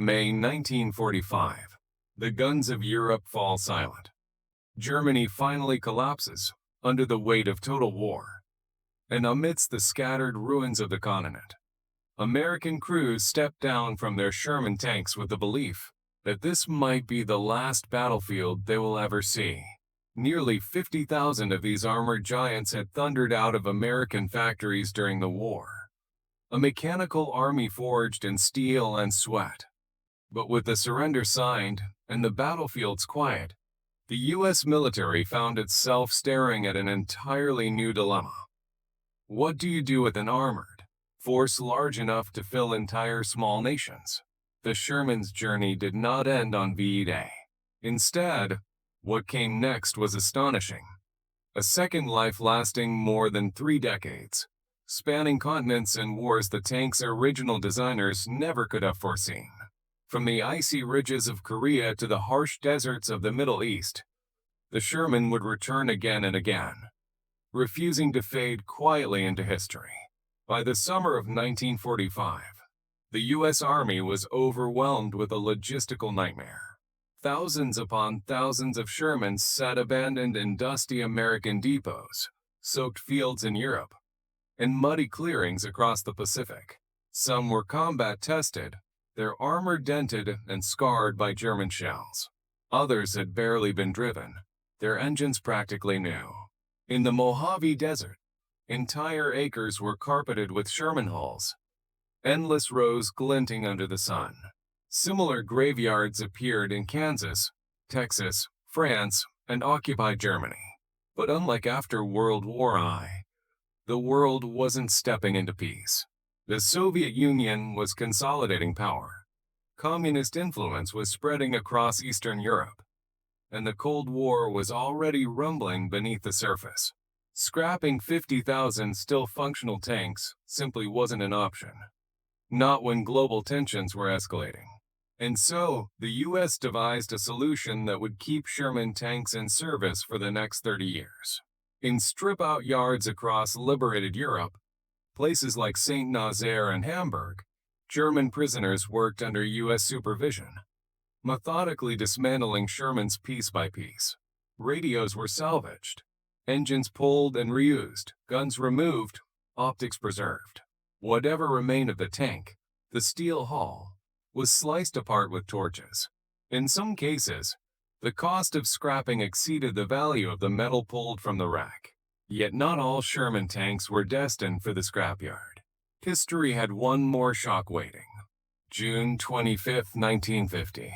May 1945. The guns of Europe fall silent. Germany finally collapses under the weight of total war. And amidst the scattered ruins of the continent, American crews step down from their Sherman tanks with the belief that this might be the last battlefield they will ever see. Nearly 50,000 of these armored giants had thundered out of American factories during the war. A mechanical army forged in steel and sweat. But with the surrender signed and the battlefields quiet, the U.S. military found itself staring at an entirely new dilemma. What do you do with an armored force large enough to fill entire small nations? The Shermans' journey did not end on VE Day. Instead, what came next was astonishing. A second life lasting more than 3 decades, spanning continents and wars the tank's original designers never could have foreseen. From the icy ridges of Korea to the harsh deserts of the Middle East, the Sherman would return again and again, refusing to fade quietly into history. By the summer of 1945, the U.S. Army was overwhelmed with a logistical nightmare. Thousands upon thousands of Shermans sat abandoned in dusty American depots, soaked fields in Europe, and muddy clearings across the Pacific. Some were combat-tested, their armor dented and scarred by German shells. Others had barely been driven, their engines practically new. In the Mojave Desert, entire acres were carpeted with Sherman hulls, endless rows glinting under the sun. Similar graveyards appeared in Kansas, Texas, France, and occupied Germany. But unlike after World War I, the world wasn't stepping into peace. The Soviet Union was consolidating power. Communist influence was spreading across Eastern Europe, and the Cold War was already rumbling beneath the surface. Scrapping 50,000 still functional tanks simply wasn't an option. Not when global tensions were escalating. And so, the U.S. devised a solution that would keep Sherman tanks in service for the next 30 years. In strip-out yards across liberated Europe, places like St. Nazaire and Hamburg, German prisoners worked under U.S. supervision, methodically dismantling Shermans piece by piece. Radios were salvaged, engines pulled and reused, guns removed, optics preserved. Whatever remained of the tank, the steel hull, was sliced apart with torches. In some cases, the cost of scrapping exceeded the value of the metal pulled from the wreck. Yet not all Sherman tanks were destined for the scrapyard. History had one more shock waiting. June 25, 1950.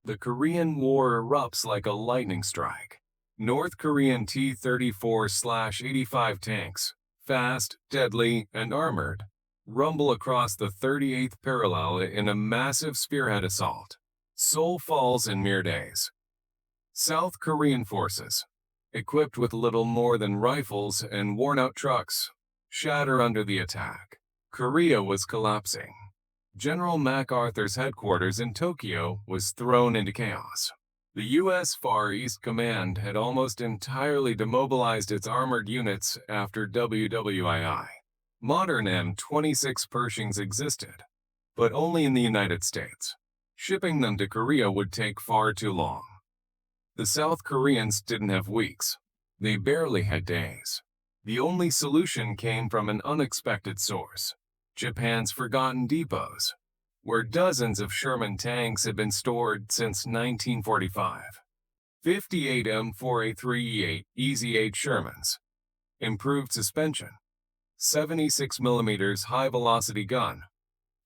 The Korean War erupts like a lightning strike. North Korean T-34/85 tanks, fast, deadly, and armored, rumble across the 38th parallel in a massive spearhead assault. Seoul falls in mere days. South Korean forces, equipped with little more than rifles and worn-out trucks, shatter under the attack. Korea was collapsing. General MacArthur's headquarters in Tokyo was thrown into chaos. The U.S. Far East Command had almost entirely demobilized its armored units after WWII. Modern M26 Pershings existed, but only in the United States. Shipping them to Korea would take far too long. The South Koreans didn't have weeks. They barely had days. The only solution came from an unexpected source: Japan's forgotten depots, where dozens of Sherman tanks had been stored since 1945. 58 M4A3E8 Easy-8 Shermans, improved suspension, 76mm high-velocity gun,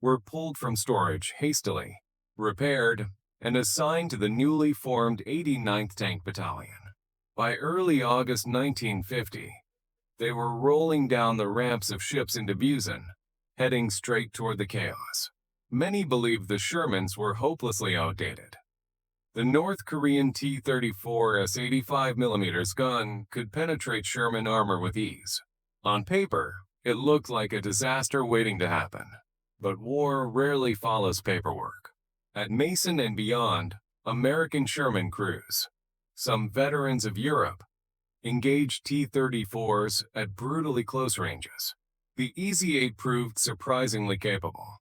were pulled from storage hastily, repaired, and assigned to the newly formed 89th Tank Battalion. By early August 1950, they were rolling down the ramps of ships into Busan, heading straight toward the chaos. Many believed the Shermans were hopelessly outdated. The North Korean T-34's 85mm gun could penetrate Sherman armor with ease. On paper, it looked like a disaster waiting to happen. But war rarely follows paperwork. At Mason and beyond, American Sherman crews, some veterans of Europe, engaged T-34s at brutally close ranges. The Easy-8 proved surprisingly capable.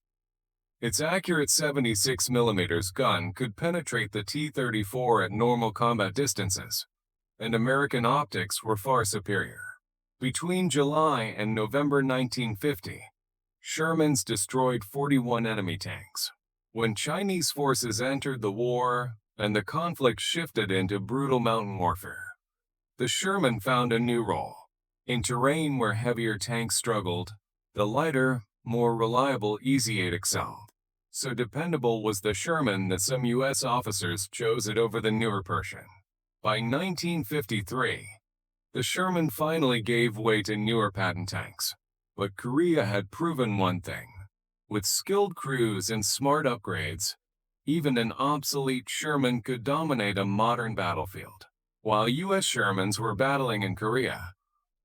Its accurate 76mm gun could penetrate the T-34 at normal combat distances, and American optics were far superior. Between July and November 1950, Shermans destroyed 41 enemy tanks. When Chinese forces entered the war and the conflict shifted into brutal mountain warfare, the Sherman found a new role. In terrain where heavier tanks struggled, the lighter, more reliable Easy-8 excelled. So dependable was the Sherman that some U.S. officers chose it over the newer Pershing. By 1953, the Sherman finally gave way to newer Patton tanks. But Korea had proven one thing. With skilled crews and smart upgrades, even an obsolete Sherman could dominate a modern battlefield. While U.S. Shermans were battling in Korea,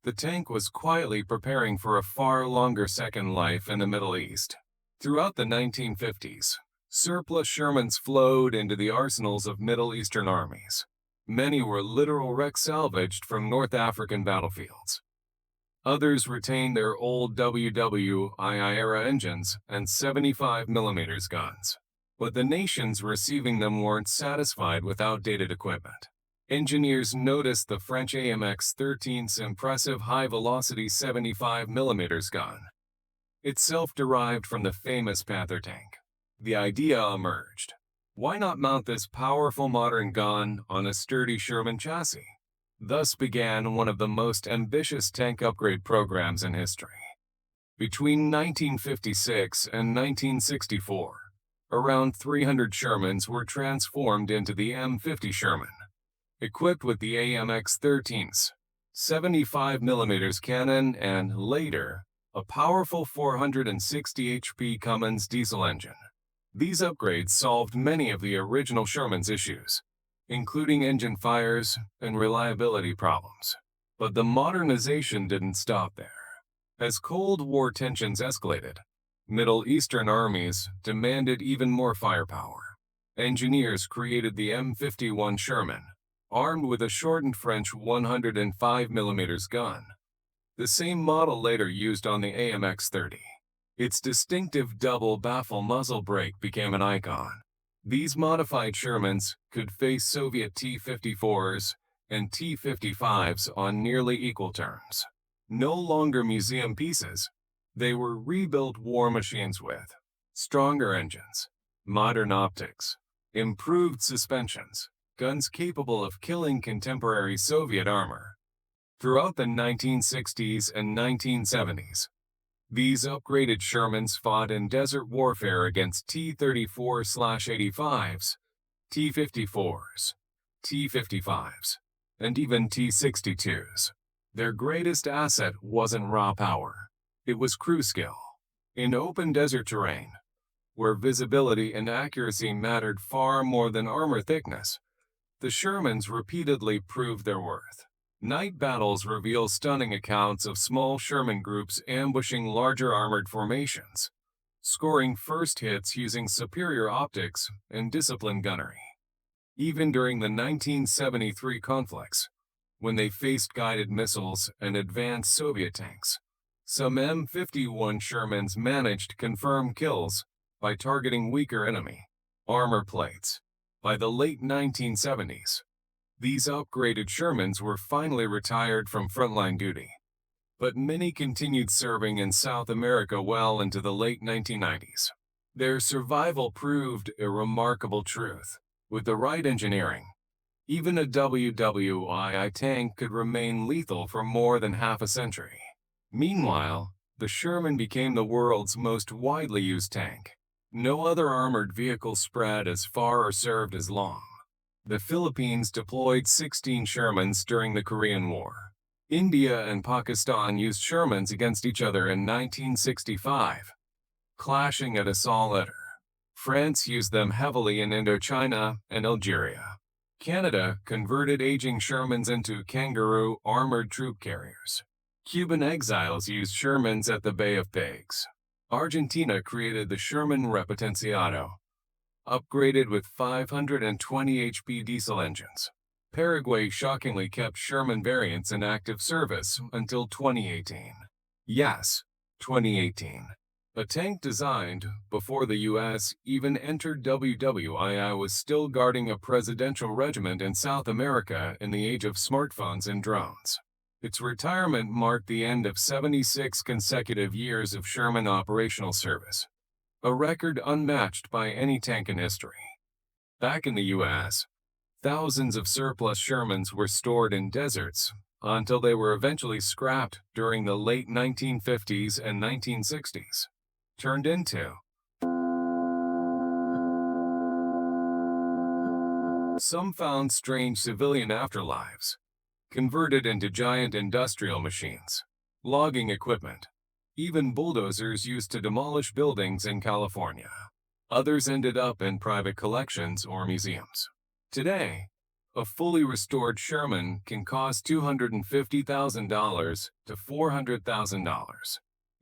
the tank was quietly preparing for a far longer second life in the Middle East. Throughout the 1950s, surplus Shermans flowed into the arsenals of Middle Eastern armies. Many were literal wrecks salvaged from North African battlefields. Others retained their old WWII-era engines and 75mm guns. But the nations receiving them weren't satisfied with outdated equipment. Engineers noticed the French AMX-13's impressive high-velocity 75mm gun, itself derived from the famous Panther tank. The idea emerged. Why not mount this powerful modern gun on a sturdy Sherman chassis? Thus began one of the most ambitious tank upgrade programs in history. Between 1956 and 1964, around 300 Shermans were transformed into the M50 Sherman, equipped with the AMX-13's 75mm cannon and, later, a powerful 460 HP Cummins diesel engine. These upgrades solved many of the original Sherman's issues, including engine fires and reliability problems. But the modernization didn't stop there. As Cold War tensions escalated, Middle Eastern armies demanded even more firepower. Engineers created the M51 Sherman, armed with a shortened French 105mm gun, the same model later used on the AMX-30. Its distinctive double baffle muzzle brake became an icon. These modified Shermans could face Soviet T-54s and T-55s on nearly equal terms. No longer museum pieces, they were rebuilt war machines with stronger engines, modern optics, improved suspensions, guns capable of killing contemporary Soviet armor. Throughout the 1960s and 1970s, these upgraded Shermans fought in desert warfare against T-34/85s, T-54s, T-55s, and even T-62s. Their greatest asset wasn't raw power, it was crew skill. In open desert terrain, where visibility and accuracy mattered far more than armor thickness, the Shermans repeatedly proved their worth. Night battles reveal stunning accounts of small Sherman groups ambushing larger armored formations, scoring first hits using superior optics and disciplined gunnery. Even during the 1973 conflicts, when they faced guided missiles and advanced Soviet tanks, some M51 Shermans managed to confirm kills by targeting weaker enemy armor plates. By the late 1970s, these upgraded Shermans were finally retired from frontline duty, but many continued serving in South America well into the late 1990s. Their survival proved a remarkable truth. With the right engineering, even a WWII tank could remain lethal for more than half a century. Meanwhile, the Sherman became the world's most widely used tank. No other armored vehicle spread as far or served as long. The Philippines deployed 16 Shermans during the Korean War. India and Pakistan used Shermans against each other in 1965, clashing at Assault. France used them heavily in Indochina and Algeria. Canada converted aging Shermans into Kangaroo armored troop carriers. Cuban exiles used Shermans at the Bay of Pigs. Argentina created the Sherman Repotenciado, upgraded with 520 HP diesel engines. Paraguay shockingly kept Sherman variants in active service until 2018. Yes, 2018. A tank designed before the U.S. even entered WWII was still guarding a presidential regiment in South America in the age of smartphones and drones. Its retirement marked the end of 76 consecutive years of Sherman operational service, a record unmatched by any tank in history. Back in the U.S., thousands of surplus Shermans were stored in deserts until they were eventually scrapped during the late 1950s and 1960s. Turned into some found strange civilian afterlives, converted into giant industrial machines, logging equipment, even bulldozers used to demolish buildings in California. Others ended up in private collections or museums. Today, a fully restored Sherman can cost $250,000 to $400,000.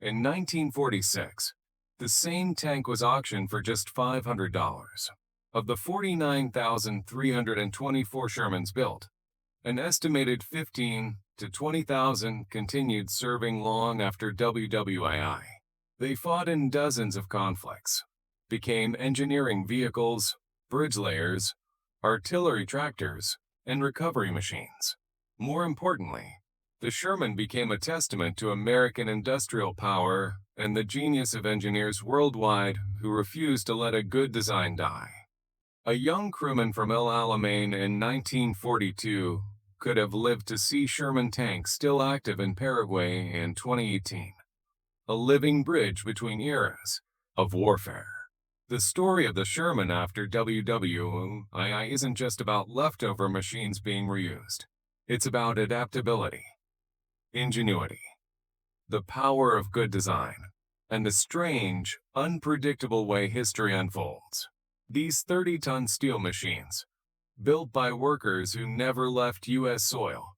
In 1946, the same tank was auctioned for just $500. Of the 49,324 Shermans built, an estimated 15,000 to 20,000 continued serving long after WWII. They fought in dozens of conflicts, became engineering vehicles, bridge layers, artillery tractors, and recovery machines. More importantly, the Sherman became a testament to American industrial power and the genius of engineers worldwide who refused to let a good design die. A young crewman from El Alamein in 1942 could have lived to see Sherman tanks still active in Paraguay in 2018. A living bridge between eras of warfare. The story of the Sherman after WWII isn't just about leftover machines being reused. It's about adaptability, ingenuity, the power of good design, and the strange, unpredictable way history unfolds. These 30-ton steel machines, built by workers who never left U.S. soil,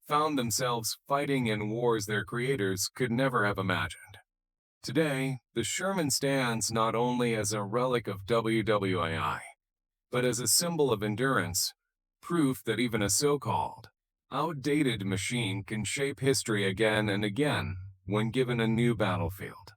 found themselves fighting in wars their creators could never have imagined. Today, the Sherman stands not only as a relic of WWII, but as a symbol of endurance, proof that even a so-called outdated machine can shape history again and again when given a new battlefield.